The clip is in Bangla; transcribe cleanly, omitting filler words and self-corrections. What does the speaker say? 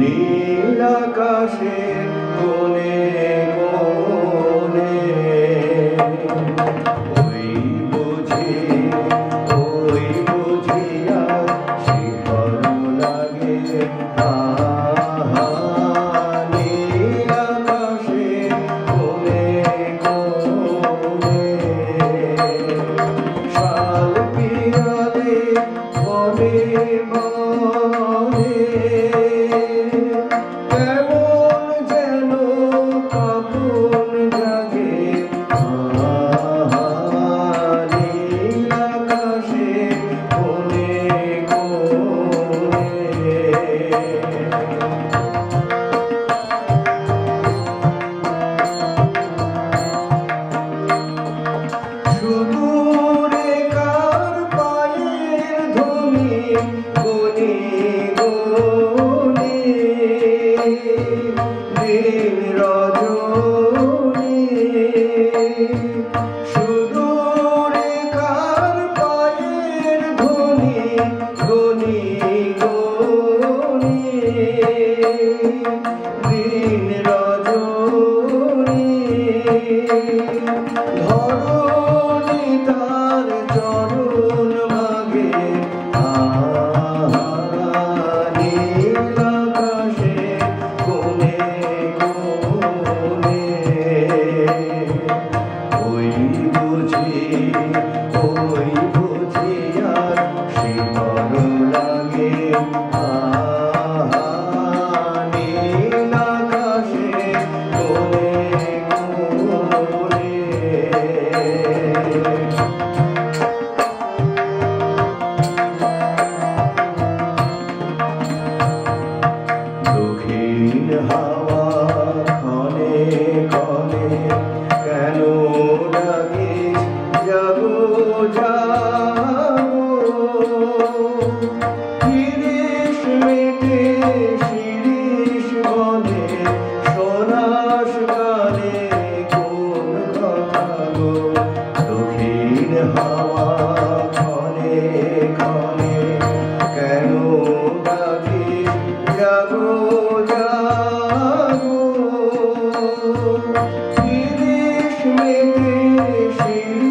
নীল আকাশের কোণে কোণে ওই বুঝি আর শিহর লাগে নীল আকাশের কোণে কোণে শাল পিয়ালে মনে মনে হাওয়া ক্ষণে ক্ষণে কেন ডাকিস যাবো যাবো শিরিষ মেটে শিরিষ বনে সোনাস গানে কোন কথা গো দক্ষিণ হাওয়া ক্ষণে ক্ষণে কেন ডাকিস যাবো শিরিষ মেটে শিরিষ